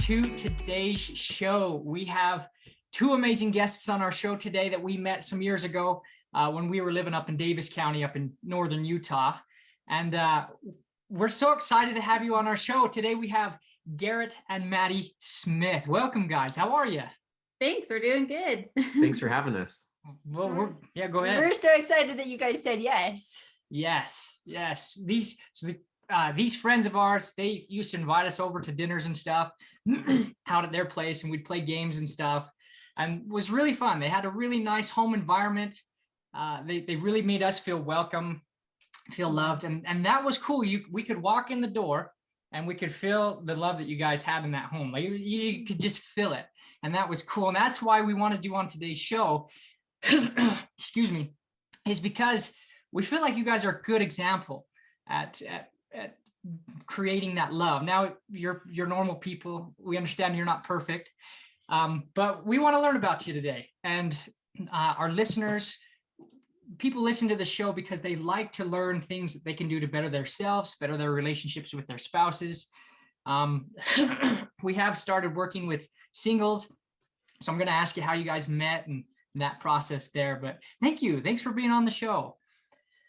to today's show. We have two amazing guests on our show today that we met some years ago when we were living up in Davis County, up in northern Utah. And we're so excited to have you on our show. Today we have Garrett and Madi Smith. Welcome, guys. How are you? Thanks. We're doing good. Thanks for having us. Well, go ahead. We're so excited that you guys said yes. Yes. These friends of ours, they used to invite us over to dinners and stuff out at their place, and we'd play games and stuff, and it was really fun. They had a really nice home environment. They really made us feel welcome, feel loved, and that was cool. We could walk in the door and we could feel the love that you guys had in that home. Like you could just feel it, and that was cool. And that's why we want to do on today's show, excuse me, is because we feel like you guys are a good example at creating that love. Now you're normal people. We understand you're not perfect, but we want to learn about you today. And our listeners, people listen to the show because they like to learn things that they can do to better themselves, better their relationships with their spouses. We have started working with singles, so I'm going to ask you how you guys met and that process there. But thanks for being on the show.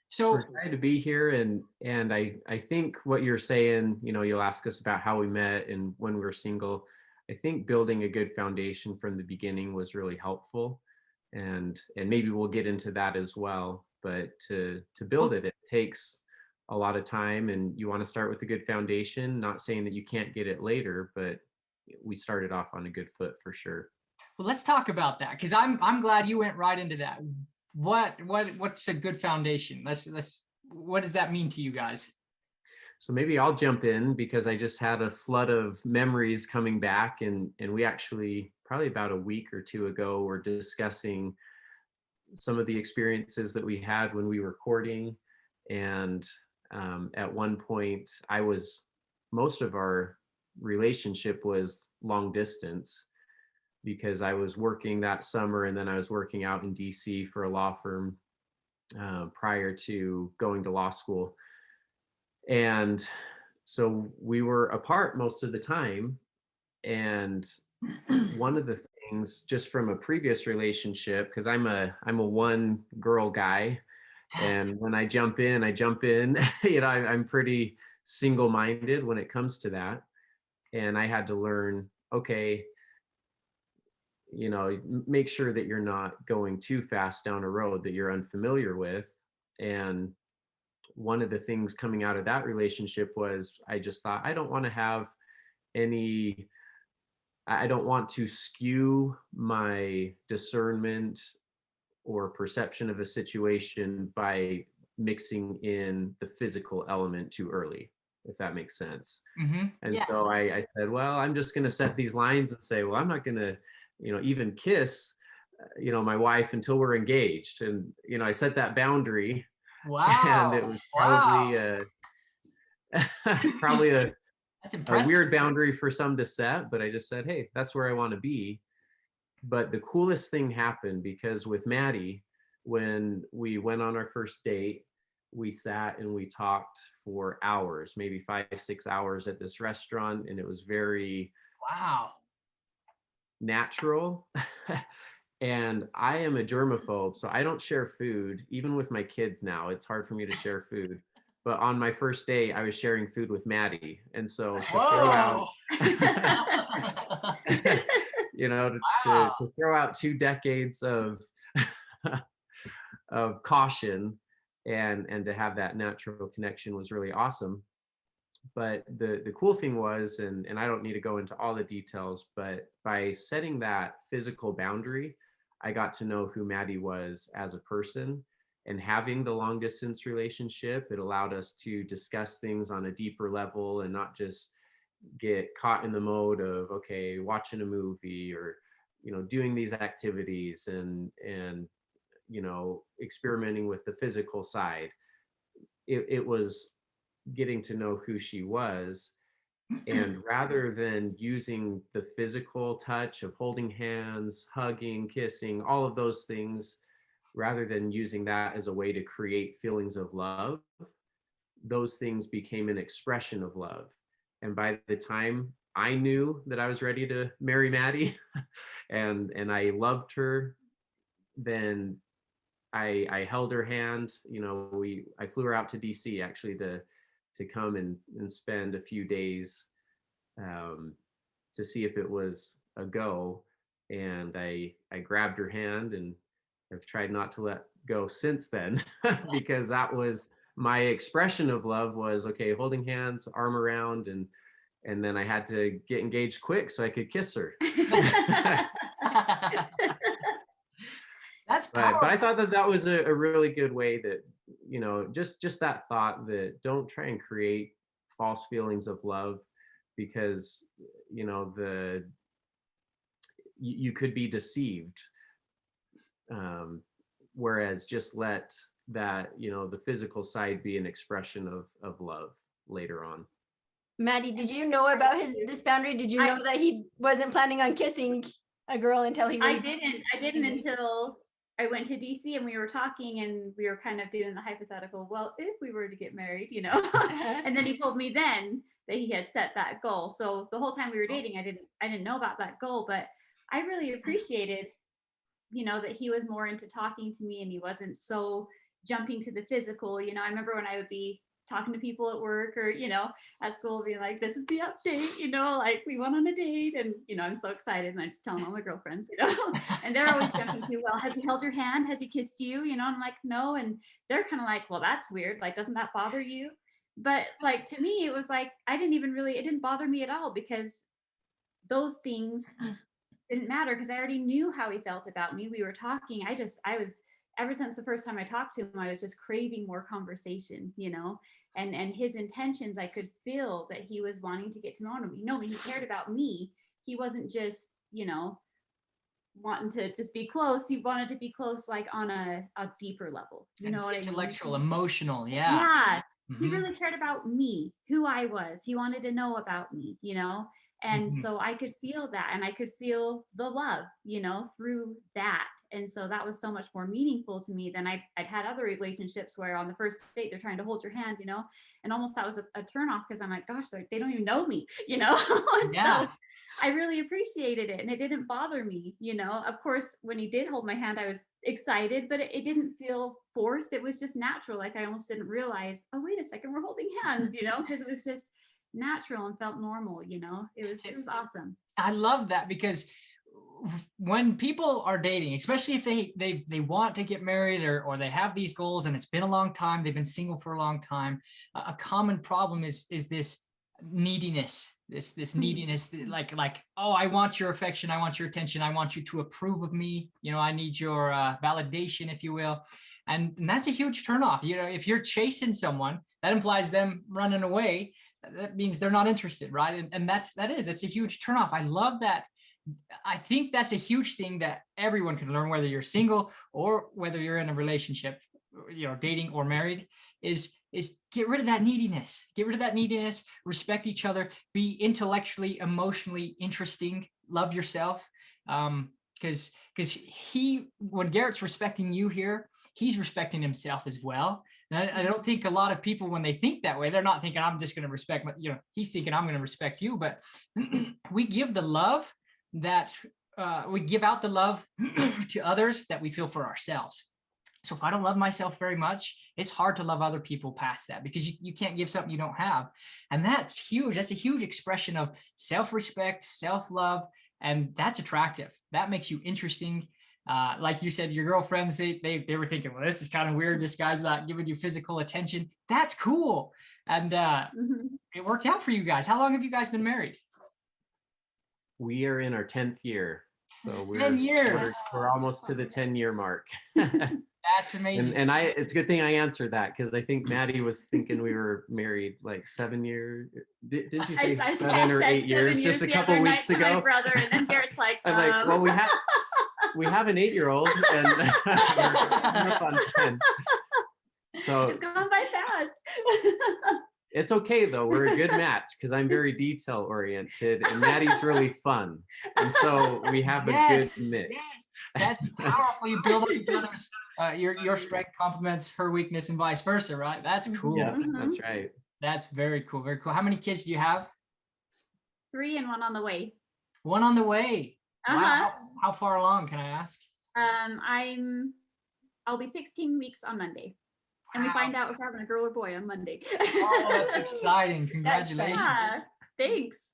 So we're excited to be here, and I think what you're saying, you'll ask us about how we met and when we were single. I think building a good foundation from the beginning was really helpful, and maybe we'll get into that as well. But to build it takes a lot of time, and you want to start with a good foundation. Not saying that you can't get it later, but we started off on a good foot for sure. Well, let's talk about that, because I'm glad you went right into that. What's a good foundation? What does that mean to you guys? So maybe I'll jump in, because I just had a flood of memories coming back, and we actually probably about a week or two ago were discussing some of the experiences that we had when we were courting. And at one point most of our relationship was long distance, because I was working that summer, and then I was working out in DC for a law firm prior to going to law school. And so we were apart most of the time. And one of the things, just from a previous relationship, because I'm a one girl guy, and when I jump in, I'm pretty single-minded when it comes to that. And I had to learn, okay, make sure that you're not going too fast down a road that you're unfamiliar with. And one of the things coming out of that relationship was, I just thought, I don't want to skew my discernment or perception of a situation by mixing in the physical element too early, if that makes sense. Mm-hmm. And yeah. So I said, well, I'm just going to set these lines and say, well, I'm not going to even kiss my wife until we're engaged. And I set that boundary. Wow. And it was probably a weird boundary for some to set, but I just said, hey, that's where I want to be. But the coolest thing happened, because with Madi, when we went on our first date, we sat and we talked for hours, maybe 5-6 hours at this restaurant, and it was very natural. And I am a germaphobe, so I don't share food. Even with my kids now, it's hard for me to share food. But on my first day, I was sharing food with Madi. And so to throw out, to throw out 2 decades of of caution and to have that natural connection was really awesome. But the cool thing was, and I don't need to go into all the details, but by setting that physical boundary, I got to know who Madi was as a person. And having the long distance relationship, it allowed us to discuss things on a deeper level and not just get caught in the mode of, okay, watching a movie or, doing these activities and experimenting with the physical side. It was getting to know who she was. And rather than using the physical touch of holding hands, hugging, kissing, all of those things, rather than using that as a way to create feelings of love, those things became an expression of love. And by the time I knew that I was ready to marry Maddie and I loved her, then I held her hand. You know, I flew her out to DC actually to come and spend a few days to see if it was a go. And I grabbed her hand, and I've tried not to let go since then because that was my expression of love, was okay, holding hands, arm around, and then I had to get engaged quick so I could kiss her. That's But I powerful. thought that was a really good way, that, you know, just that thought that don't try and create false feelings of love, because, you know, you could be deceived. Whereas just let that, you know, the physical side be an expression of love later on. Maddie, did you know about this boundary? Did you know that he wasn't planning on kissing a girl until he was? I didn't until I went to DC and we were talking and we were kind of doing the hypothetical, well, if we were to get married, you know. And then he told me then that he had set that goal. So the whole time we were dating, I didn't know about that goal, but I really appreciated, you know, that he was more into talking to me and he wasn't so jumping to the physical. You know, I remember when I would be talking to people at work or, you know, at school, being like, this is the update, you know, like we went on a date and, you know, I'm so excited and I'm just telling all my girlfriends, you know, and they're always jumping to, well, has he held your hand? Has he kissed you? You know, and I'm like, no. And they're kind of like, well, that's weird. Like, doesn't that bother you? But like, to me, it was like, it didn't bother me at all, because those things didn't matter, because I already knew how he felt about me. We were talking. I was, ever since the first time I talked to him, I was just craving more conversation, you know, and his intentions, I could feel that he was wanting to get to know me. You know, he cared about me. He wasn't just, you know, wanting to just be close. He wanted to be close, like on a deeper level, you know what I mean? Intellectual, emotional. Yeah. Yeah. He Mhm. really cared about me, who I was. He wanted to know about me, you know? And Mhm. so I could feel that, and I could feel the love, you know, through that. And so that was so much more meaningful to me than I'd had other relationships where on the first date they're trying to hold your hand, you know, and almost that was a turn off, because I'm like, gosh, they don't even know me, you know. And Yeah. so I really appreciated it, and it didn't bother me, you know. Of course, when he did hold my hand, I was excited, but it didn't feel forced. It was just natural. Like, I almost didn't realize, oh, wait a second, we're holding hands, you know, because it was just natural and felt normal, you know. It was awesome. I love that, because when people are dating, especially if they want to get married, or they have these goals and it's been a long time, they've been single for a long time, a common problem is this neediness, this neediness, like, oh, I want your affection, I want your attention, I want you to approve of me, you know, I need your validation, if you will. And that's a huge turnoff. You know, if you're chasing someone, that implies them running away. That means they're not interested, right? And that's a huge turnoff. I love that. I think that's a huge thing that everyone can learn, whether you're single or whether you're in a relationship, you know, dating or married, is get rid of that neediness. Get rid of that neediness, respect each other, be intellectually, emotionally interesting, love yourself. Because when Garrett's respecting you here, he's respecting himself as well. And I don't think a lot of people, when they think that way, they're not thinking, I'm just going to respect, you know, he's thinking, I'm going to respect you. But we give the love that we give out the love to others that we feel for ourselves. So if I don't love myself very much, it's hard to love other people past that, because you can't give something you don't have. And that's huge. That's a huge expression of self-respect, self-love, and that's attractive. That makes you interesting. Like you said, your girlfriends, they were thinking, well, this is kind of weird. This guy's not giving you physical attention. That's cool. And it worked out for you guys. How long have you guys been married? We are in our 10th year. So 10 years. We're almost to the 10-year mark. That's amazing. And it's a good thing I answered that, because I think Maddie was thinking we were married like 7 years. Didn't you say 7 or 8 years just a couple weeks ago? My brother, and then Garrett's like, I'm like, well, we have an 8-year-old, and we're up on 10. So it's gone by fast. it's okay though. We're a good match, because I'm very detail oriented and Maddie's really fun, and so we have a good mix. Yes. That's powerful. You build up each other's your strength complements her weakness and vice versa, right? That's cool. Yeah, that's right. That's very cool. Very cool. How many kids do you have? 3 and 1 on the way. One on the way. Wow. Uh-huh. How far along, can I ask? I'll be 16 weeks on Monday. And we Wow. find out if we're having a girl or boy on Monday. Oh, that's exciting. Congratulations. Yeah, thanks.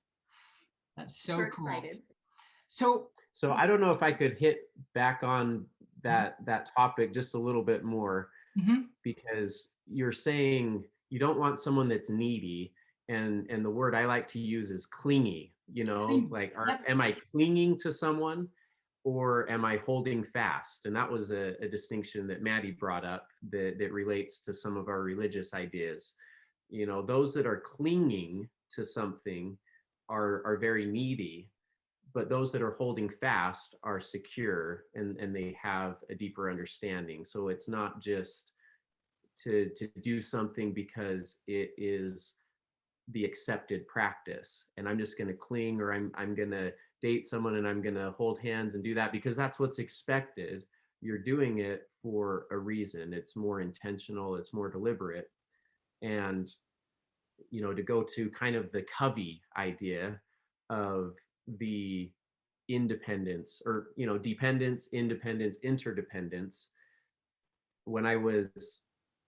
That's so We're cool. excited. So I don't know if I could hit back on that topic just a little bit more, because you're saying you don't want someone that's needy, and the word I like to use is clingy. You know, like am I clinging to someone, or am I holding fast? And that was a distinction that Maddie brought up that relates to some of our religious ideas. You know, those that are clinging to something are very needy, but those that are holding fast are secure, and they have a deeper understanding. So it's not just to do something because it is the accepted practice, and I'm just going to cling, or I'm going to date someone and I'm going to hold hands and do that because that's what's expected. You're doing it for a reason. It's more intentional, it's more deliberate. And you know, to go to kind of the Covey idea of the independence, or you know, dependence, independence, interdependence. When I was,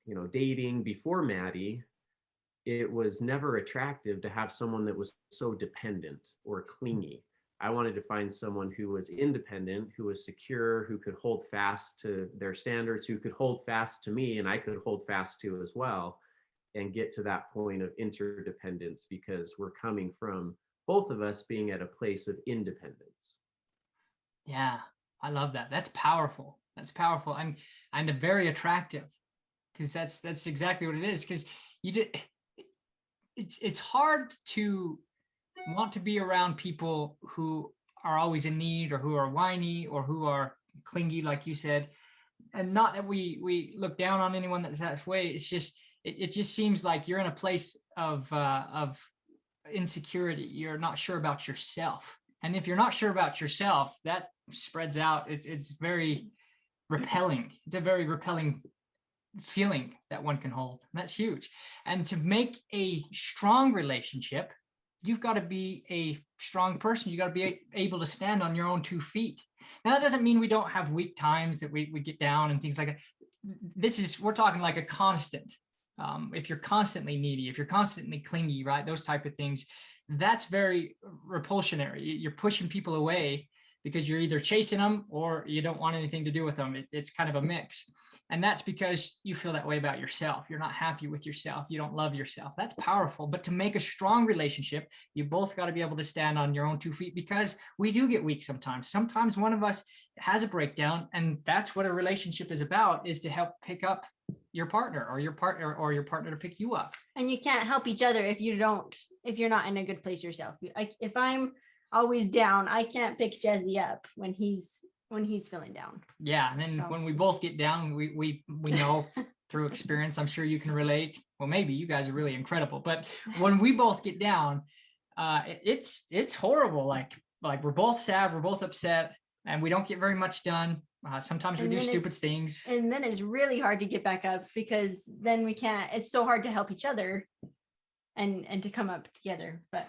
you know, dating before Maddie, it was never attractive to have someone that was so dependent or clingy. I wanted to find someone who was independent, who was secure, who could hold fast to their standards, who could hold fast to me, and I could hold fast to as well, and get to that point of interdependence, because we're coming from both of us being at a place of independence. yeah, I love that. That's powerful. That's powerful, and very attractive, because that's exactly what it is. Because it's hard to want to be around people who are always in need, or who are whiny, or who are clingy, like you said. And not that we look down on anyone that's that way. It's just it just seems like you're in a place of insecurity. You're not sure about yourself, and if you're not sure about yourself, that spreads out. It's very repelling. It's a very repelling feeling that one can hold. That's huge. And to make a strong relationship, you've got to be a strong person. You got to be able to stand on your own 2 feet. Now, that doesn't mean we don't have weak times that we get down and things like that. We're talking like a constant. If you're constantly needy, if you're constantly clingy, right? Those type of things, that's very repulsionary. You're pushing people away because you're either chasing them or you don't want anything to do with them. It's kind of a mix. And that's because you feel that way about yourself. You're not happy with yourself. You don't love yourself. That's powerful. But to make a strong relationship, you both got to be able to stand on your own 2 feet, because we do get weak sometimes. Sometimes one of us has a breakdown, and that's what a relationship is about, is to help pick up your partner, or your partner to pick you up. And you can't help each other if you're not in a good place yourself. If I'm always down, I can't pick Jesse up when he's feeling down. Yeah, and then when we both get down, we know through experience, I'm sure you can relate. Well, maybe you guys are really incredible, but when we both get down, it's horrible. Like we're both sad, we're both upset, and we don't get very much done. Sometimes we do stupid things. And then it's really hard to get back up, because then we can't, it's so hard to help each other and to come up together. But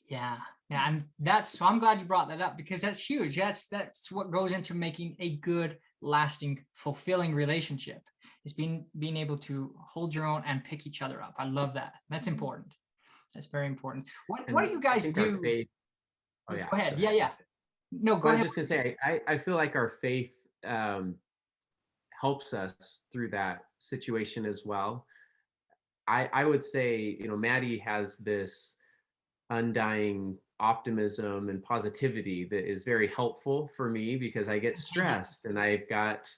yeah, and so I'm glad you brought that up, because that's huge. That's what goes into making a good, lasting, fulfilling relationship, is being able to hold your own and pick each other up. I love that. That's important. That's very important. What do you guys do? Oh yeah. Go ahead. Yeah. No, go ahead. I was just gonna say, I feel like our faith helps us through that situation as well. I would say, you know, Maddie has this undying optimism and positivity that is very helpful for me, because I get stressed and I've got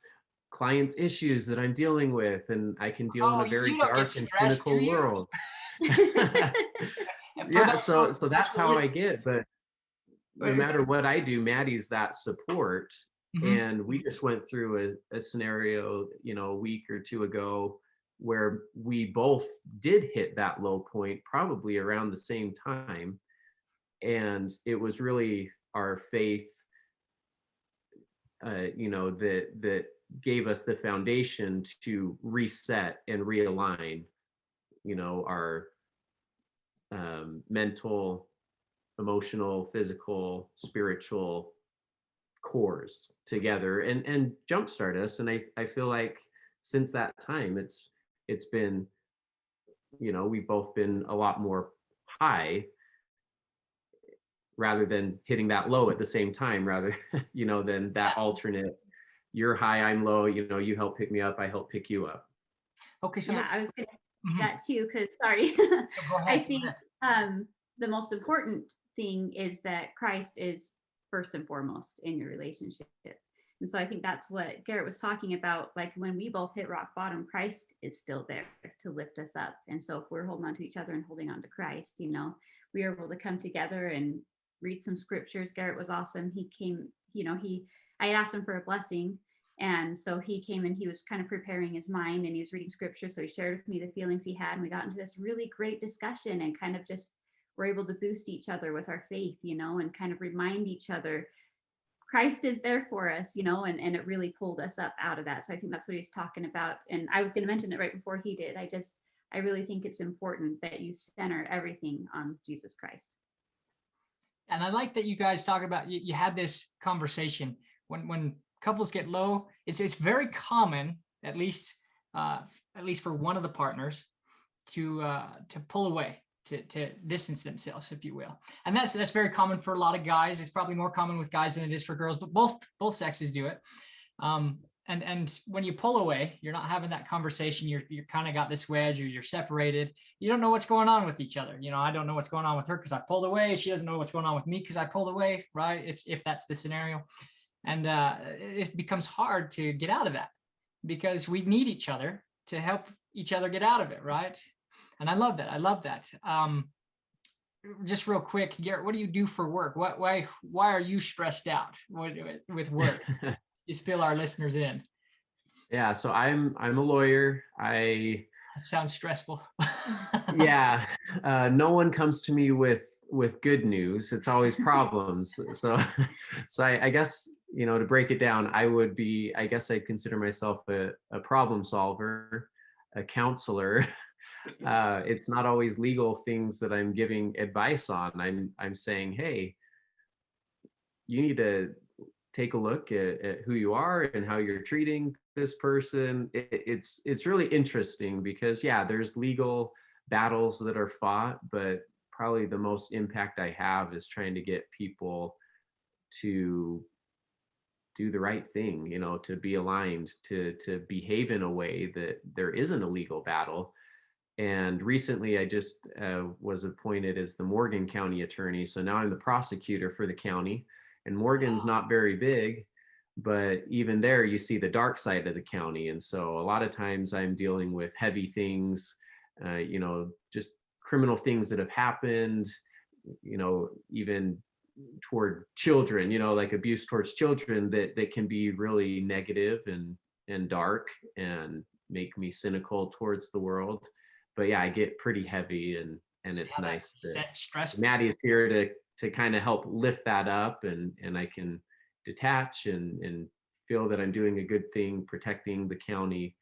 clients' issues that I'm dealing with, and I can deal in a very dark and cynical world. Yeah, so that's how I get. But no matter what I do, Maddie's that support. And we just went through a scenario, you know, a week or two ago, where we both did hit that low point, probably around the same time. And it was really our faith, you know, that gave us the foundation to reset and realign, you know, our mental emotional, physical, spiritual cores together and jumpstart us. And I feel like since that time, it's been, we've both been a lot more high rather than hitting that low at the same time, rather, than that alternate, you're high, I'm low, you help pick me up, I help pick you up. Okay, so Yeah, I was going to Mhm. say that too, because sorry, Go ahead, I go think ahead. the most important thing is that Christ is first and foremost in your relationship. And so I think that's what Garrett was talking about. Like when we both hit rock bottom, Christ is still there to lift us up. And so if we're holding on to each other and holding on to Christ, we are able to come together and read some scriptures. Garrett was awesome. He came, I asked him for a blessing. And so he came and he was kind of preparing his mind and he was reading scripture. So he shared with me the feelings he had. And we got into this really great discussion and kind of just were able to boost each other with our faith, and kind of remind each other Christ is there for us, and it really pulled us up out of that. So I think that's what he's talking about. And I was going to mention it right before he did. I really think it's important that you center everything on Jesus Christ. And I like that you guys talk about, you had this conversation when couples get low, it's very common, at least for one of the partners, to pull away, to distance themselves, if you will. And that's very common for a lot of guys. It's probably more common with guys than it is for girls, but both sexes do it. And when you pull away, you're not having that conversation. You're kind of got this wedge, or you're separated. You don't know what's going on with each other. I don't know what's going on with her because I pulled away. She doesn't know what's going on with me because I pulled away, right? If that's the scenario. And it becomes hard to get out of that because we need each other to help each other get out of it, right? And I love that. Just real quick, Garrett, what do you do for work? Why are you stressed out with work? Just fill our listeners in. Yeah, so I'm a lawyer. That sounds stressful. Yeah, no one comes to me with good news. It's always problems. So I guess, to break it down, I guess I consider myself a problem solver, a counselor. It's not always legal things that I'm giving advice on. I'm saying, hey, you need to take a look at who you are and how you're treating this person. It's really interesting because there's legal battles that are fought, but probably the most impact I have is trying to get people to do the right thing, to be aligned, to behave in a way that there isn't a legal battle. And recently I just was appointed as the Morgan County attorney. So now I'm the prosecutor for the county, and Morgan's not very big, but even there you see the dark side of the county. And so a lot of times I'm dealing with heavy things, just criminal things that have happened, even toward children, like abuse towards children that can be really negative and dark and make me cynical towards the world. But I get pretty heavy, and it's nice that Madi is here to kind of help lift that up, and I can detach and feel that I'm doing a good thing, protecting the county,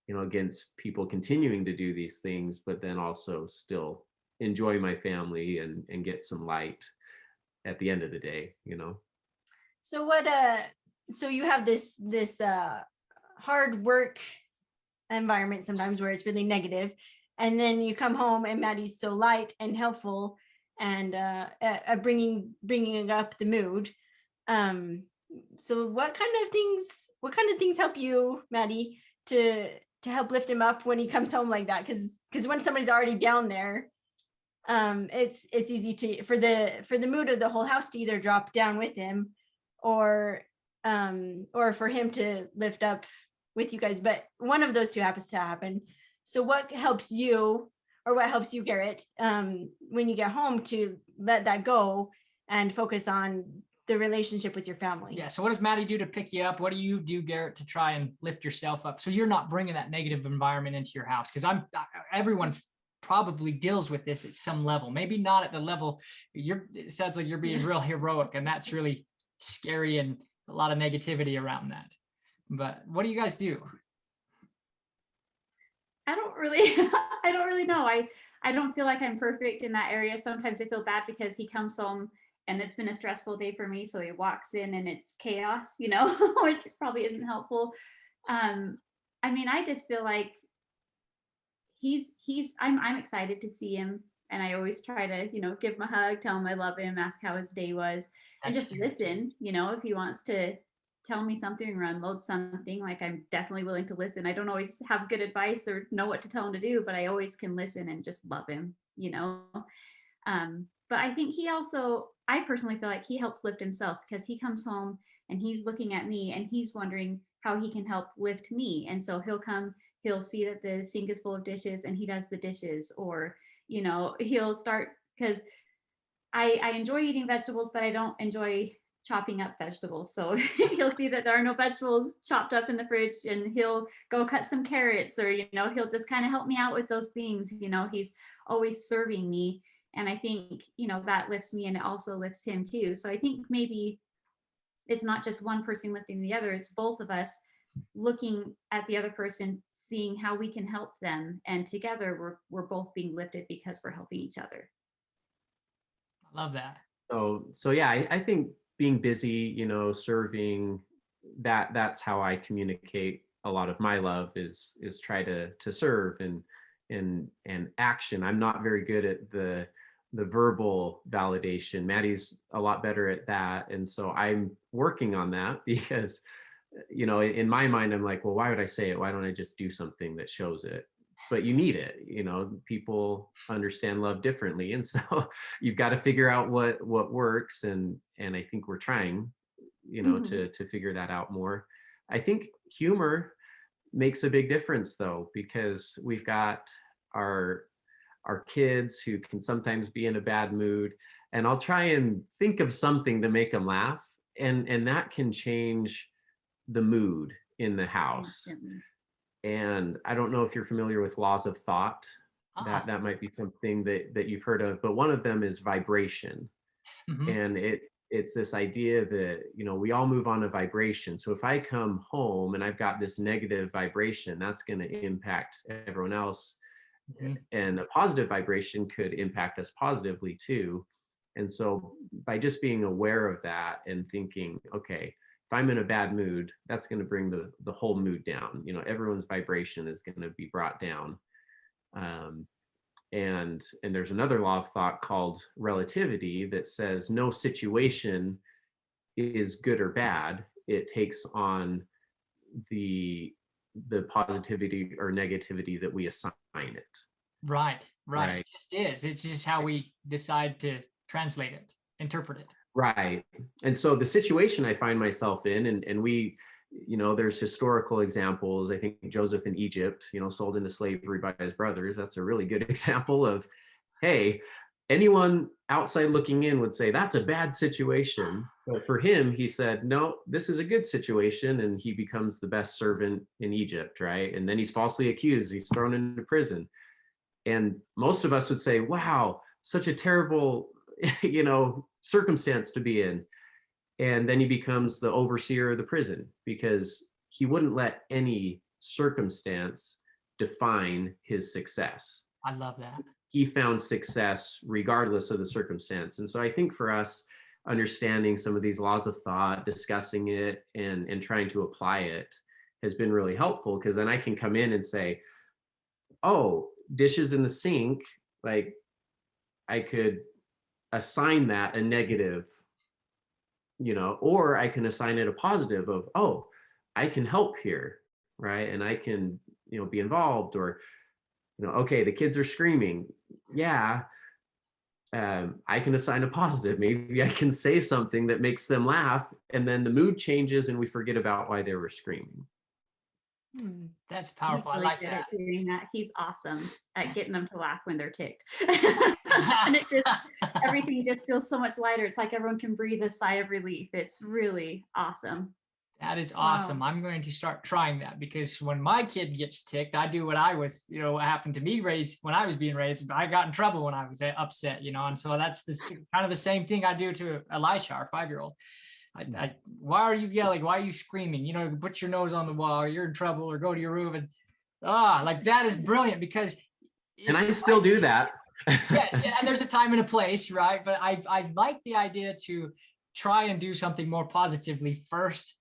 against people continuing to do these things, but then also still enjoy my family and get some light at the end of the day. So so you have this hard work environment sometimes where it's really negative, and then you come home and Madi's so light and helpful and bringing up the mood. So what kind of things help you, Madi, to help lift him up when he comes home like that? Because when somebody's already down there, it's easy for the mood of the whole house to either drop down with him or for him to lift up with you guys, but one of those two happens to happen. So what helps you, Garrett, when you get home to let that go and focus on the relationship with your family? Yeah. So what does Madi do to pick you up? What do you do, Garrett, to try and lift yourself up so you're not bringing that negative environment into your house? Because everyone probably deals with this at some level, maybe not at the level it sounds like you're being real heroic, and that's really scary and a lot of negativity around that. But what do you guys do? I don't really I don't really know. I don't feel like I'm perfect in that area. Sometimes I feel bad because he comes home and it's been a stressful day for me, so he walks in and it's chaos, which probably isn't helpful. I mean, I just feel like I'm excited to see him, and I always try to, give him a hug, tell him I love him, ask how his day was, and That's just cute. listen, if he wants to tell me something or unload something, like I'm definitely willing to listen. I don't always have good advice or know what to tell him to do, but I always can listen and just love him. But I think I personally feel like he helps lift himself, because he comes home and he's looking at me and he's wondering how he can help lift me. And so he'll see that the sink is full of dishes and he does the dishes, or, he'll start, because I enjoy eating vegetables, but I don't enjoy chopping up vegetables. So he'll see that there are no vegetables chopped up in the fridge and he'll go cut some carrots, or, he'll just kind of help me out with those things. He's always serving me. And I think, that lifts me, and it also lifts him too. So I think maybe it's not just one person lifting the other, it's both of us looking at the other person, seeing how we can help them. And together we're both being lifted because we're helping each other. I love that. So yeah, I think being busy, serving, that's how I communicate a lot of my love, is try to serve and action. I'm not very good at the verbal validation. Maddie's a lot better at that. And so I'm working on that, because, in my mind, I'm like, well, why would I say it? Why don't I just do something that shows it? But you need it. People understand love differently. And so you've got to figure out what works. And I think we're trying, to figure that out more. I think humor makes a big difference, though, because we've got our kids who can sometimes be in a bad mood, and I'll try and think of something to make them laugh, and that can change the mood in the house. And I don't know if you're familiar with laws of thought. That might be something that you've heard of, but one of them is vibration. Mm-hmm. And it's this idea that, we all move on a vibration. So if I come home and I've got this negative vibration, that's going to impact everyone else. Mm-hmm. And a positive vibration could impact us positively too. And so by just being aware of that and thinking, okay, if I'm in a bad mood, that's going to bring the whole mood down. Everyone's vibration is going to be brought down. And there's another law of thought called relativity that says no situation is good or bad. It takes on the positivity or negativity that we assign it. Right. It just is. It's just how we decide to translate it, interpret it. Right. And so the situation I find myself in, and we, there's historical examples. I think Joseph in Egypt, sold into slavery by his brothers. That's a really good example of, hey, anyone outside looking in would say that's a bad situation. But for him, he said, no, this is a good situation. And he becomes the best servant in Egypt, right? And then he's falsely accused. He's thrown into prison. And most of us would say, wow, such a terrible, circumstance to be in. And then he becomes the overseer of the prison, because he wouldn't let any circumstance define his success. I love that. He found success regardless of the circumstance. And so I think for us, understanding some of these laws of thought, discussing it, and trying to apply it has been really helpful, because then I can come in and say, oh, dishes in the sink, like I could assign that a negative, or I can assign it a positive of, oh, I can help here, right? And I can, be involved, or, okay, the kids are screaming. Yeah. I can assign a positive. Maybe I can say something that makes them laugh, and then the mood changes and we forget about why they were screaming. That's powerful. Really I like good that. at doing that. He's awesome at getting them to laugh when they're ticked. And everything just feels so much lighter. It's like everyone can breathe a sigh of relief. It's really awesome. That is awesome. Wow. I'm going to start trying that, because when my kid gets ticked, I do what I was, what happened to me when I was being raised. I got in trouble when I was upset, and so that's kind of the same thing I do to Elisha, our 5-year-old. Why are you yelling? Why are you screaming? Put your nose on the wall. You're in trouble, or go to your room. And Like that is brilliant because And I still do that. yes, yeah, and there's a time and a place, right? But I like the idea to try and do something more positively first.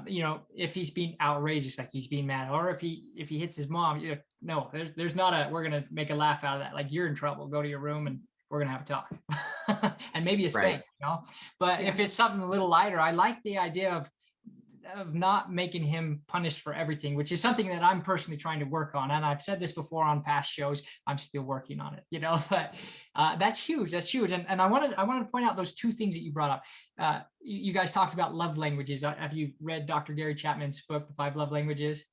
If he's being outrageous, like he's being mad, or if he hits his mom, no, there's not a we're gonna make a laugh out of that. Like you're in trouble, go to your room and we're gonna have a talk, and maybe a spank, But if it's something a little lighter, I like the idea of not making him punished for everything, which is something that I'm personally trying to work on. And I've said this before on past shows, I'm still working on it, but that's huge. That's huge. And I wanted to point out those two things that you brought up. You guys talked about love languages. Have you read Dr. Gary Chapman's book, The 5 Love Languages?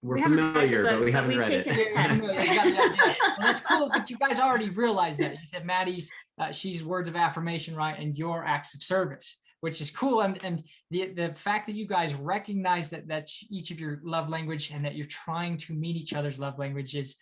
We're familiar, but we haven't read it. Well, that's cool, but you guys already realized that. You said Maddie's, she's words of affirmation, right? And your acts of service, which is cool. And the fact that you guys recognize that's each of your love language and that you're trying to meet each other's love languages,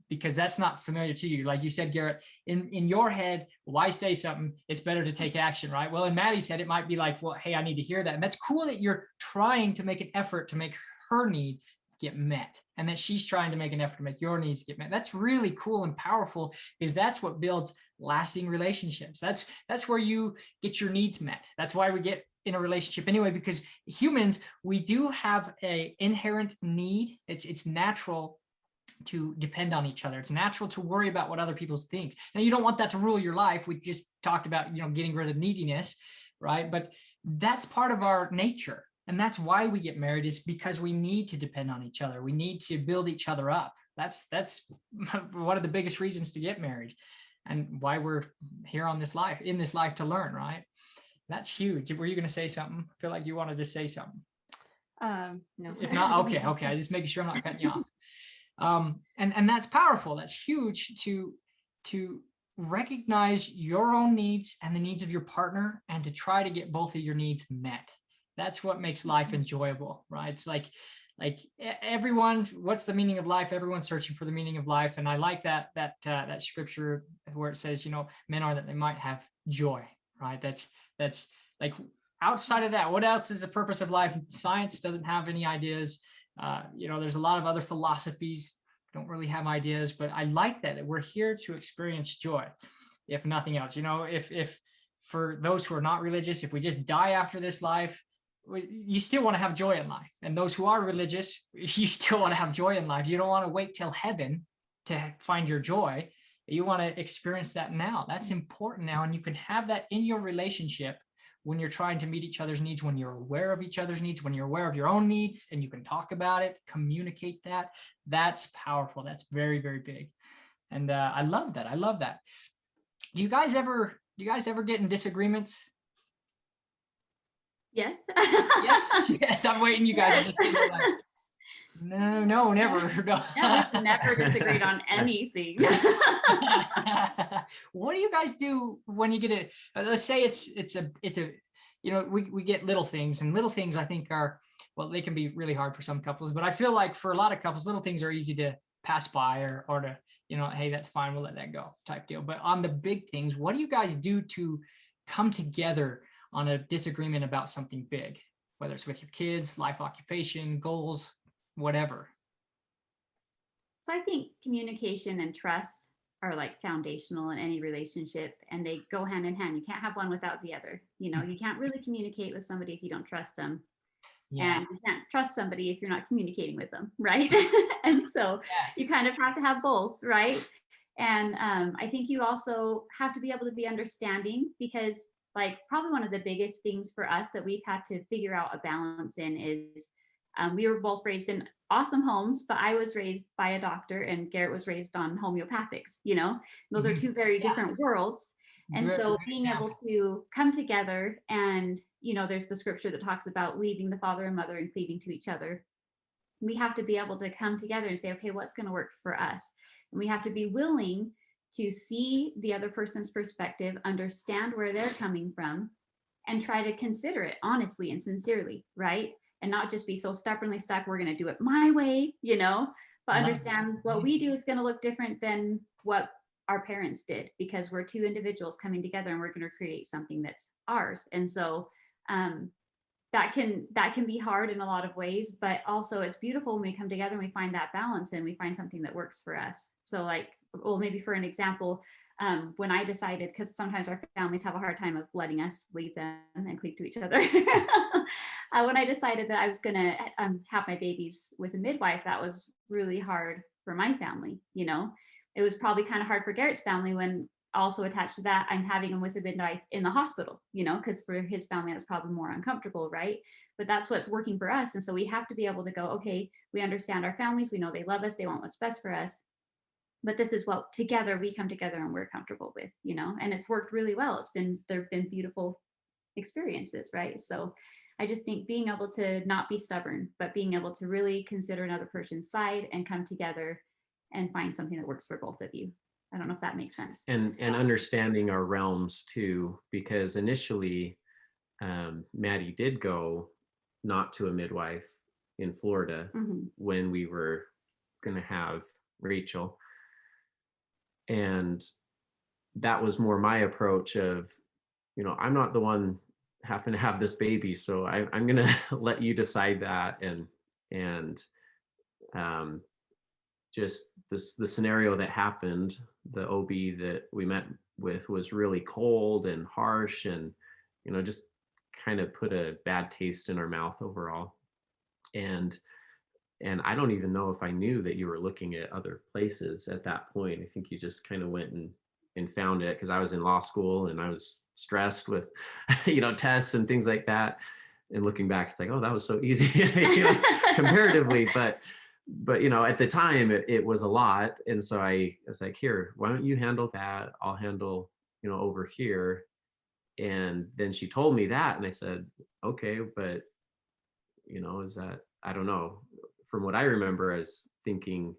because that's not familiar to you. Like you said, Garrett, in your head, why say something? It's better to take action, right? Well, in Maddie's head, it might be like, well, hey, I need to hear that. And that's cool that you're trying to make an effort to make her needs get met, and that she's trying to make an effort to make your needs get met. That's really cool and powerful, because that's what builds lasting relationships. That's where you get your needs met. That's why we get in a relationship anyway, because humans, we do have a inherent need. It's natural to depend on each other. It's natural to worry about what other people think. Now, you don't want that to rule your life. We just talked about, getting rid of neediness, right? But that's part of our nature. And that's why we get married, is because we need to depend on each other. We need to build each other up. That's one of the biggest reasons to get married, and why we're here in this life to learn, right? That's huge. Were you going to say something? I feel like you wanted to say something. No. If not, okay. I just making sure I'm not cutting you off. And that's powerful. That's huge to recognize your own needs and the needs of your partner, and to try to get both of your needs met. That's what makes life enjoyable, right? Like everyone, what's the meaning of life? Everyone's searching for the meaning of life. And I like that scripture where it says, men are that they might have joy, right? That's like, outside of that, what else is the purpose of life? Science doesn't have any ideas. There's a lot of other philosophies don't really have ideas, but I like that we're here to experience joy, if nothing else. If for those who are not religious, if we just die after this life, you still want to have joy in life. And those who are religious, you still want to have joy in life. You don't want to wait till heaven to find your joy. You want to experience that now. That's important now. And you can have that in your relationship when you're trying to meet each other's needs, when you're aware of each other's needs, when you're aware of your own needs, and you can talk about it, communicate that. That's powerful. That's very, very big. And I love that. Do you guys ever get in disagreements? Yes. Yes. I'm waiting. You guys are just sitting there like, no, never. No. Yeah, we've never disagreed on anything. What do you guys do when you get let's say we get little things, and little things I think they can be really hard for some couples, but I feel like for a lot of couples, little things are easy to pass by or to, hey, that's fine, we'll let that go type deal. But on the big things, what do you guys do to come together on a disagreement about something big, whether it's with your kids, life, occupation, goals, whatever? So I think communication and trust are like foundational in any relationship, and they go hand in hand. You can't have one without the other. You can't really communicate with somebody if you don't trust them. Yeah. And you can't trust somebody if you're not communicating with them, right? And so you kind of have to have both, right? And I think you also have to be able to be understanding, because like probably one of the biggest things for us that we've had to figure out a balance in is we were both raised in awesome homes, but I was raised by a doctor and Garrett was raised on homeopathics, those are two very different worlds. And so being able to come together and, there's the scripture that talks about leaving the father and mother and cleaving to each other. We have to be able to come together and say, okay, what's going to work for us? And we have to be willing to see the other person's perspective, understand where they're coming from, and try to consider it honestly and sincerely, right? And not just be so stubbornly stuck, we're going to do it my way, but understand what we do is going to look different than what our parents did, because we're two individuals coming together and we're going to create something that's ours. And so that can be hard in a lot of ways, but also it's beautiful when we come together and we find that balance and we find something that works for us. So like, well, maybe for an example, when I decided, because sometimes our families have a hard time of letting us leave them and cleave to each other. When I decided that I was going to have my babies with a midwife, that was really hard for my family. You know, it was probably kind of hard for Garrett's family when also attached to that, I'm having him with a midwife in the hospital, you know, because for his family, that's probably more uncomfortable, right? But that's what's working for us. And so we have to be able to go, okay, we understand our families. We know they love us. They want what's best for us. But this is what together we come together and we're comfortable with, you know, and it's worked really well. There've been beautiful experiences, right? So I just think being able to not be stubborn, but being able to really consider another person's side and come together and find something that works for both of you. I don't know if that makes sense. And understanding our realms too, because initially Maddie did go not to a midwife in Florida when we were going to have Rachel. And that was more my approach of, you know, I'm not the one having to have this baby, so I'm going to let you decide that. And just the scenario that happened, the OB that we met with was really cold and harsh, and, you know, just kind of put a bad taste in our mouth overall. And I don't even know if I knew that you were looking at other places at that point. I think you just kind of went and found it, because I was in law school and I was stressed with, you know, tests and things like that. And looking back, it's like, oh, that was so easy, you know, comparatively. But, you know, at the time it was a lot. And so I was like, here, why don't you handle that? I'll handle, you know, over here. And then she told me that, and I said, okay, but, you know, is that, I don't know. From what I remember as thinking,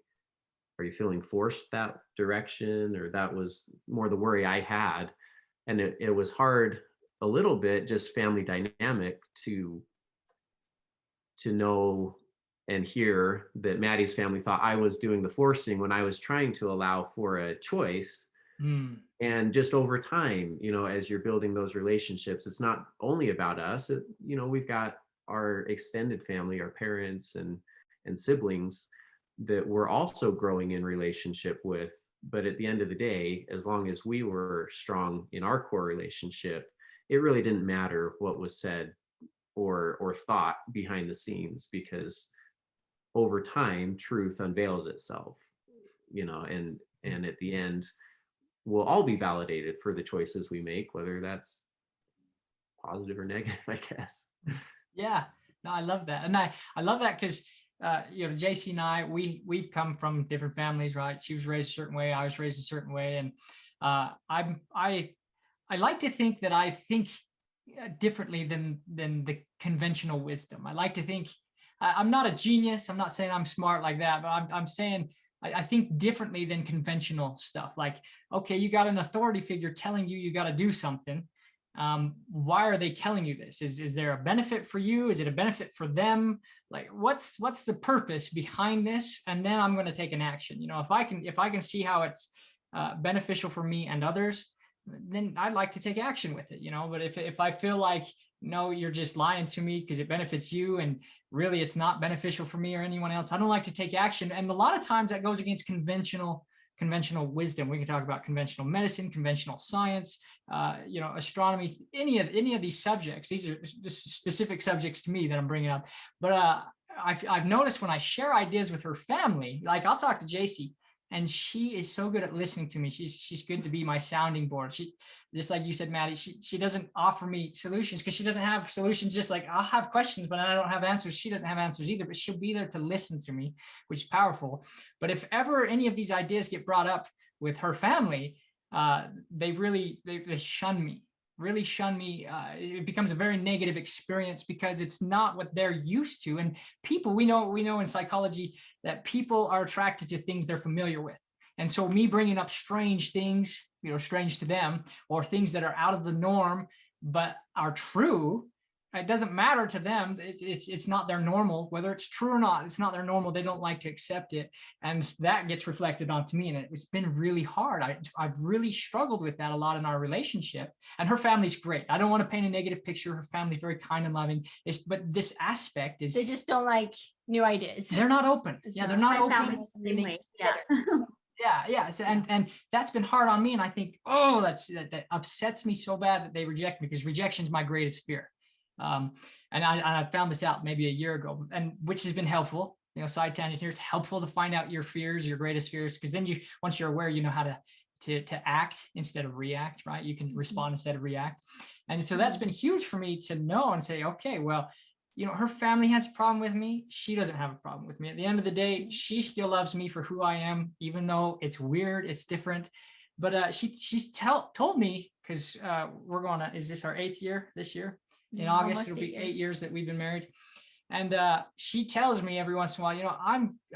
are you feeling forced that direction? Or that was more the worry I had. And it was hard a little bit, just family dynamic, to know and hear that Maddie's family thought I was doing the forcing when I was trying to allow for a choice. And just over time, you know, as you're building those relationships, it's not only about us. You know, we've got our extended family, our parents and siblings that we're also growing in relationship with. But at the end of the day, as long as we were strong in our core relationship, it really didn't matter what was said or thought behind the scenes, because over time, truth unveils itself, you know, and at the end, we'll all be validated for the choices we make, whether that's positive or negative, I guess. Yeah, no, I love that. And I love that because, you know, JC and I, we've come from different families, right? She was raised a certain way. I was raised a certain way. And I like to think that I think differently than the conventional wisdom. I like to think I'm not a genius. I'm not saying I'm smart like that, but I'm saying I think differently than conventional stuff. Like, okay, you got an authority figure telling you got to do something. Why are they telling you this? Is there a benefit for you? Is it a benefit for them? Like, what's the purpose behind this? And then I'm going to take an action. You know, if I can see how it's beneficial for me and others, then I'd like to take action with it. You know, but if I feel like, no, you're just lying to me because it benefits you, and really it's not beneficial for me or anyone else, I don't like to take action. And a lot of times that goes against conventional wisdom. We can talk about conventional medicine, conventional science, you know, astronomy, any of these subjects. These are just specific subjects to me that I'm bringing up. But I've noticed when I share ideas with her family, like I'll talk to JC, and she is so good at listening to me. She's good to be my sounding board. She, just like you said, Maddie, she doesn't offer me solutions because she doesn't have solutions. Just like I'll have questions, but I don't have answers. She doesn't have answers either, but she'll be there to listen to me, which is powerful. But if ever any of these ideas get brought up with her family, they shun me. Really shun me. It becomes a very negative experience because it's not what they're used to. And people, we know in psychology that people are attracted to things they're familiar with. And so me bringing up strange things, you know, strange to them, or things that are out of the norm but are true, it doesn't matter to them. It's not their normal, whether it's true or not. It's not their normal. They don't like to accept it, and that gets reflected onto me. And it's been really hard. I've really struggled with that a lot in our relationship. And her family's great. I don't want to paint a negative picture. Her family's very kind and loving. But this aspect is They just don't like new ideas. they're not open. It's Yeah, not- they're not I found open. it the same way. Yeah. Yeah. So, and that's been hard on me. And I think, oh, that upsets me so bad that they reject me, because rejection is my greatest fear. And I found this out maybe a year ago, and which has been helpful. Side tangent here, it's helpful to find out your fears, your greatest fears, because then once you're aware, you know how to act instead of react, right? You can respond instead of react. And so that's been huge for me to know and say, okay, well, her family has a problem with me. She doesn't have a problem with me. At the end of the day, she still loves me for who I am, even though it's weird, it's different. But she's told me, because is this our 8th year this year? In August, Almost it'll be 8 years. 8 years that we've been married. And she tells me every once in a while,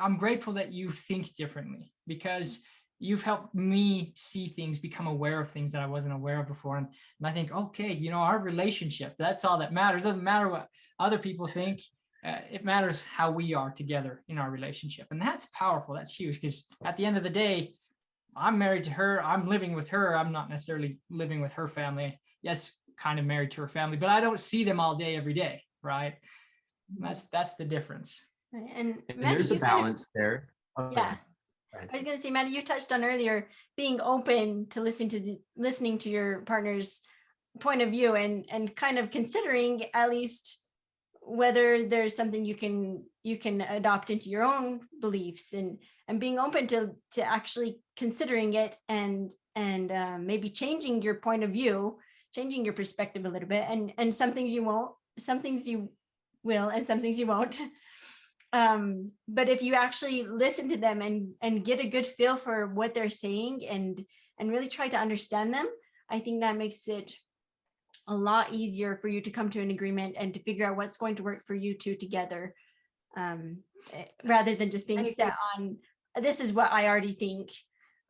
I'm grateful that you think differently, because you've helped me see things, become aware of things that I wasn't aware of before. And I think, okay, our relationship, that's all that matters. It doesn't matter what other people think. It matters how we are together in our relationship. And that's powerful. That's huge, because at the end of the day, I'm married to her. I'm living with her. I'm not necessarily living with her family. Yes, kind of married to her family, but I don't see them all day, every day, right? That's the difference. And Maddie, there's a you kind of- balance there. Yeah. Right. I was going to say, Maddie, you touched on earlier being open to listening to your partner's point of view, and kind of considering at least whether there's something you can adopt into your own beliefs, and being open to actually considering it, and maybe changing your point of view, changing your perspective a little bit, and some things you won't, some things you will, and some things you won't. But if you actually listen to them and get a good feel for what they're saying, and really try to understand them, I think that makes it a lot easier for you to come to an agreement and to figure out what's going to work for you two together, rather than just being set on, this is what I already think,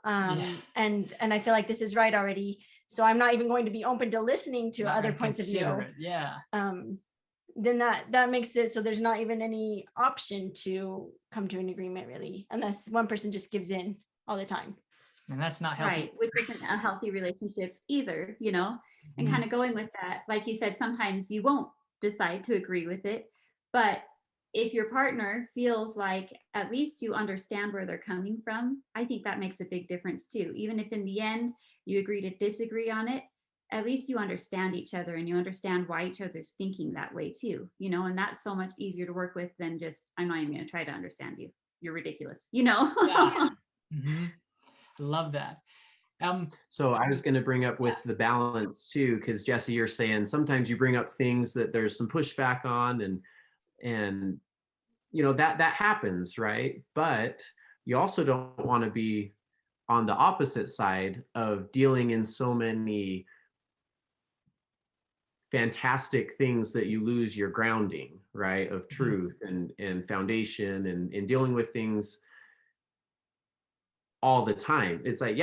and I feel like this is right already, so I'm not even going to be open to listening to other points of view. Then that makes it so there's not even any option to come to an agreement, really, unless one person just gives in all the time. And that's not healthy. Right, which isn't a healthy relationship either, and kind of going with that, like you said, sometimes you won't decide to agree with it, but if your partner feels like at least you understand where they're coming from, I think that makes a big difference too. Even if in the end you agree to disagree on it, at least you understand each other, and you understand why each other's thinking that way too, and that's so much easier to work with than just, I'm not even going to try to understand you. You're ridiculous, Yeah. Mm-hmm. Love that. So I was going to bring up with the balance too, because Jesse, you're saying sometimes you bring up things that there's some pushback on, and that happens, right? But you also don't want to be on the opposite side of dealing in so many fantastic things that you lose your grounding, right, of truth and foundation, and dealing with things all the time. It's like,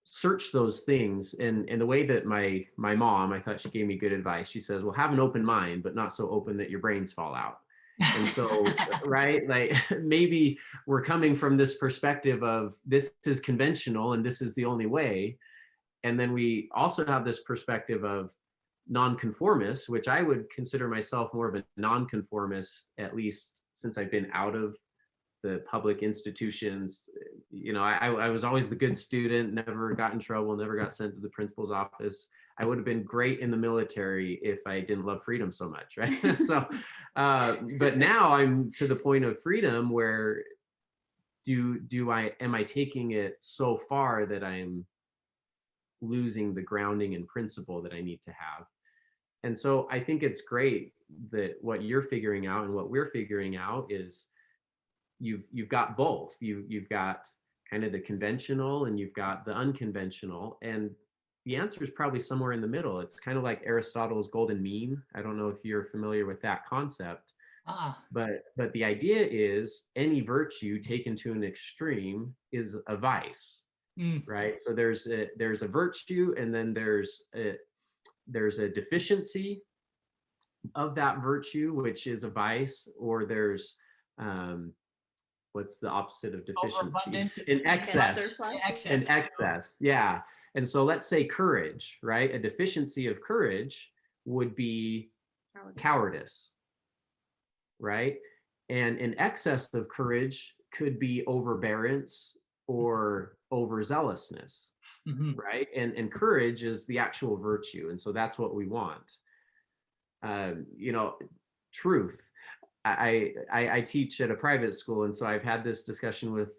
search those things. And the way that my mom, I thought she gave me good advice. She says, well, have an open mind, but not so open that your brains fall out. And so, right, like maybe we're coming from this perspective of this is conventional and this is the only way. And then we also have this perspective of nonconformist, which I would consider myself more of a nonconformist, at least since I've been out of the public institutions. I was always the good student, never got in trouble, never got sent to the principal's office. I would have been great in the military if I didn't love freedom so much, right? So, but now I'm to the point of freedom where am I taking it so far that I'm losing the grounding and principle that I need to have? And so I think it's great that what you're figuring out and what we're figuring out is you've got both. You've got kind of the conventional and you've got the unconventional, and the answer is probably somewhere in the middle. It's kind of like Aristotle's golden mean. I don't know if you're familiar with that concept, but the idea is any virtue taken to an extreme is a vice, right? So there's a virtue, and then there's a deficiency, of that virtue, which is a vice, or there's what's the opposite of deficiency? Overabundance. In excess. Surplus. Excess. In excess, yeah. And so let's say courage, right? A deficiency of courage would be cowardice, right? And an excess of courage could be overbearance or overzealousness, Mhm. right? And courage is the actual virtue, and so that's what we want. You know, truth. I teach at a private school, and so I've had this discussion with,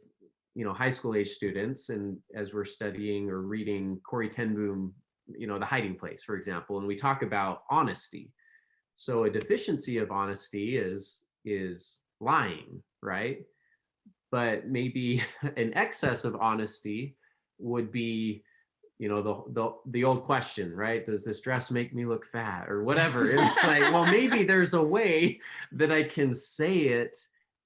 you know, high school age students, and as we're studying or reading Corey Ten Boom, you know, The Hiding Place, for example, and we talk about honesty. So a deficiency of honesty is lying, right? But maybe an excess of honesty would be, you know, the old question, right? Does this dress make me look fat or whatever? It's like, well, maybe there's a way that I can say it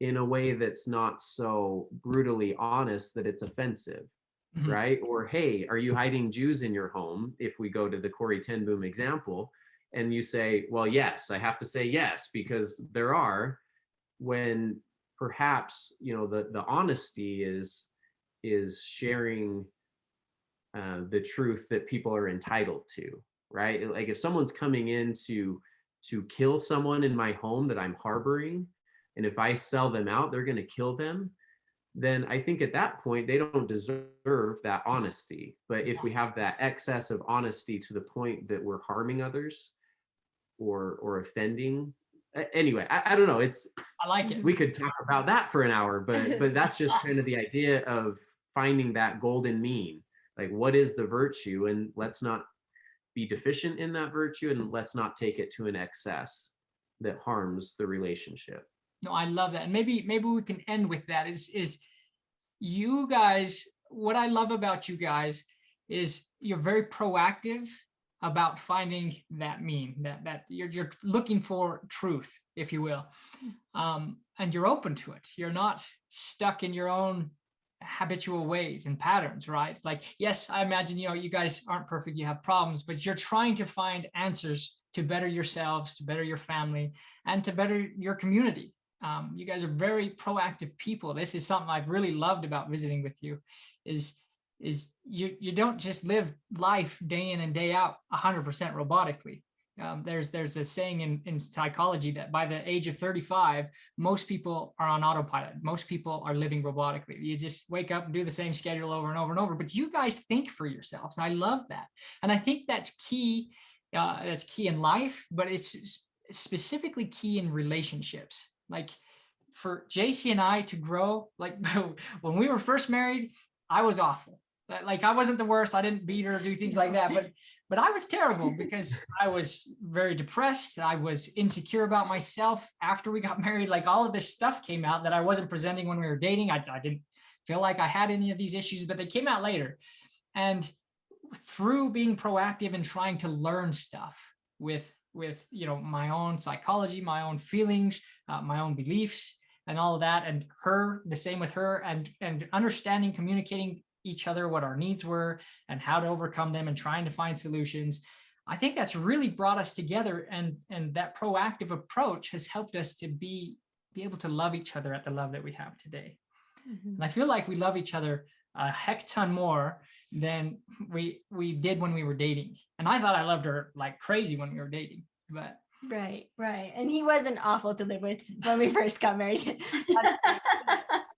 in a way that's not so brutally honest that it's offensive, Mhm. right? Or, hey, are you hiding Jews in your home? If we go to the Corey Ten Boom example, and you say, well, yes, I have to say yes, because there are, when perhaps, you know, the honesty is sharing the truth that people are entitled to, right? Like if someone's coming in to kill someone in my home that I'm harboring, and if I sell them out, they're going to kill them, then I think at that point they don't deserve that honesty. But if we have that excess of honesty to the point that we're harming others or offending, anyway, I don't know. It's, I like it. we could talk about that for an hour, but that's just kind of the idea of finding that golden mean. Like, what is the virtue, and let's not be deficient in that virtue, and let's not take it to an excess that harms the relationship. No, I love that. And maybe we can end with that. Is you guys, what I love about you guys is you're very proactive about finding that mean, that you're looking for truth, if you will. And you're open to it. You're not stuck in your own habitual ways and patterns, right? Like, yes, I imagine, you know, you guys aren't perfect, you have problems, but you're trying to find answers to better yourselves, to better your family, and to better your community. You guys are very proactive people. This is something I've really loved about visiting with you, is you don't just live life day in and day out 100% robotically. There's a saying in psychology that by the age of 35, most people are on autopilot. Most people are living robotically. You just wake up and do the same schedule over and over and over. But you guys think for yourselves. And I love that. And I think that's key. That's key in life, but it's specifically key in relationships. Like for JC and I to grow, like when we were first married, I was awful. Like I wasn't the worst. I didn't beat her or do things like that, but I was terrible because I was very depressed. I was insecure about myself after we got married. Like all of this stuff came out that I wasn't presenting when we were dating. I didn't feel like I had any of these issues, but they came out later. And through being proactive and trying to learn stuff with you know, my own psychology, my own feelings, my own beliefs, and all of that, and her, the same with her, and understanding, communicating each other what our needs were and how to overcome them and trying to find solutions. I think that's really brought us together, and that proactive approach has helped us to be able to love each other at the love that we have today. Mm-hmm. And I feel like we love each other a heck ton more than we did when we were dating. And I thought I loved her like crazy when we were dating, but right. And he wasn't awful to live with when we first got married.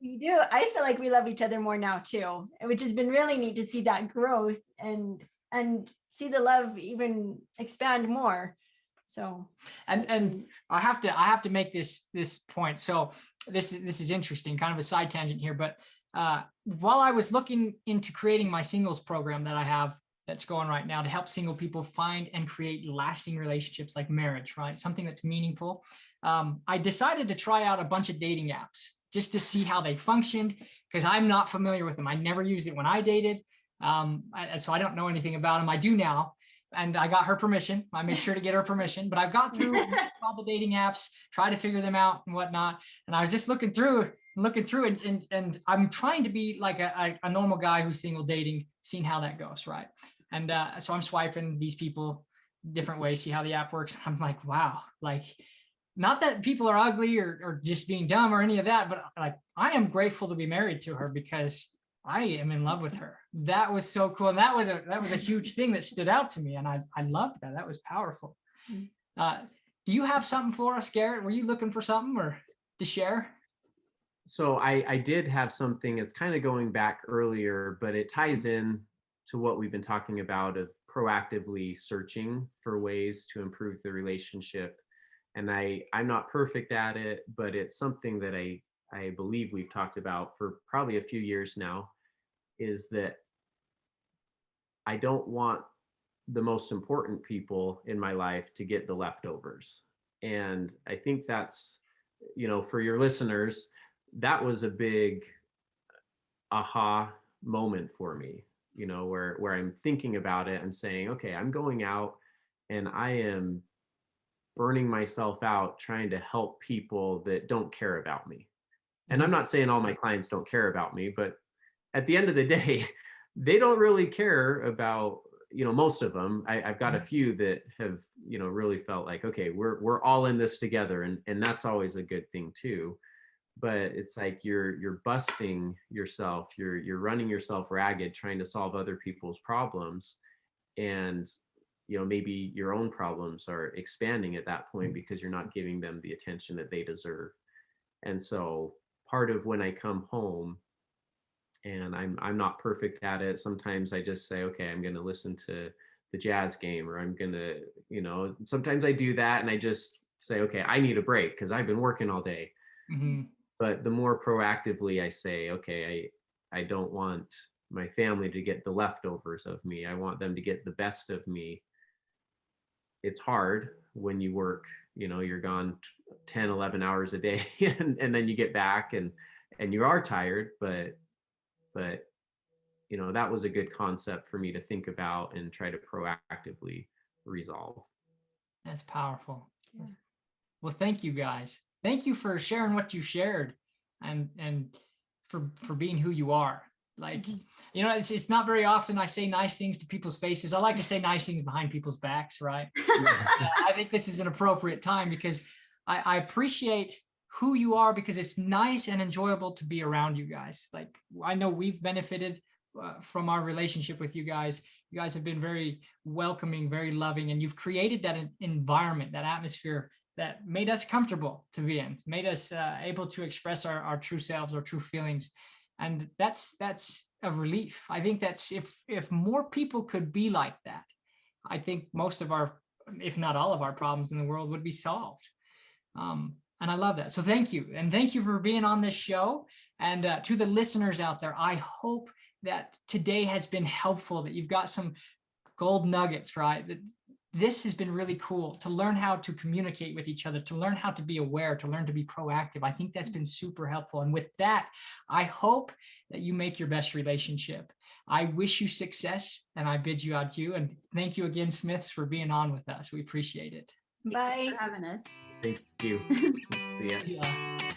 We do. I feel like we love each other more now too, which has been really neat to see that growth and see the love even expand more. So and I have to make this point. So this is interesting, kind of a side tangent here, but while I was looking into creating my singles program that I have that's going right now to help single people find and create lasting relationships like marriage, right? Something that's meaningful. I decided to try out a bunch of dating apps just to see how they functioned, because I'm not familiar with them. I never used it when I dated. So I don't know anything about them. I do now. And I got her permission. I made sure to get her permission, but I've got through all the dating apps, try to figure them out and whatnot. And I was just looking through and I'm trying to be like a normal guy who's single dating, seeing how that goes. Right. And so I'm swiping these people different ways, see how the app works. I'm like, wow, like, not that people are ugly or just being dumb or any of that, but like, I am grateful to be married to her because I am in love with her. That was so cool. And that was a huge thing that stood out to me. And I loved that. That was powerful. Do you have something for us, Garrett? Were you looking for something or to share? So I did have something that's kind of going back earlier, but it ties in to what we've been talking about of proactively searching for ways to improve the relationship. And I'm not perfect at it, but it's something that I believe we've talked about for probably a few years now, is that I don't want the most important people in my life to get the leftovers. And I think that's, for your listeners, that was a big aha moment for me, where I'm thinking about it. I'm saying, okay, I'm going out and I am burning myself out trying to help people that don't care about me. And I'm not saying all my clients don't care about me, but at the end of the day, they don't really care about, most of them. I've got a few that have, really felt like, okay, we're all in this together. And that's always a good thing too. But it's like you're busting yourself, you're running yourself ragged trying to solve other people's problems. And maybe your own problems are expanding at that point because you're not giving them the attention that they deserve. And so part of when I come home, and I'm not perfect at it, sometimes I just say, okay, I'm going to listen to the Jazz game, or I'm going to, sometimes I do that and I just say, okay, I need a break because I've been working all day. Mm-hmm. But the more proactively I say, okay, I don't want my family to get the leftovers of me. I want them to get the best of me. It's hard when you work, you're gone 10, 11 hours a day and then you get back and you are tired, but that was a good concept for me to think about and try to proactively resolve. That's powerful. Yeah. Well, thank you guys. Thank you for sharing what you shared and for being who you are. Like, it's not very often I say nice things to people's faces. I like to say nice things behind people's backs, right? I think this is an appropriate time because I appreciate who you are, because it's nice and enjoyable to be around you guys. Like, I know we've benefited from our relationship with you guys. You guys have been very welcoming, very loving, and you've created that environment, that atmosphere that made us comfortable to be in, made us able to express our true selves, our true feelings. And that's a relief. I think that's if more people could be like that, I think most of our, if not all of our problems in the world would be solved. And I love that. So thank you. And thank you for being on this show. And to the listeners out there, I hope that today has been helpful, that you've got some gold nuggets, right? That this has been really cool to learn how to communicate with each other, to learn how to be aware, to learn to be proactive. I think that's been super helpful. And with that, I hope that you make your best relationship. I wish you success and I bid you adieu. And thank you again, Smiths, for being on with us. We appreciate it. Bye. For having us. Thank you. See ya. Yeah.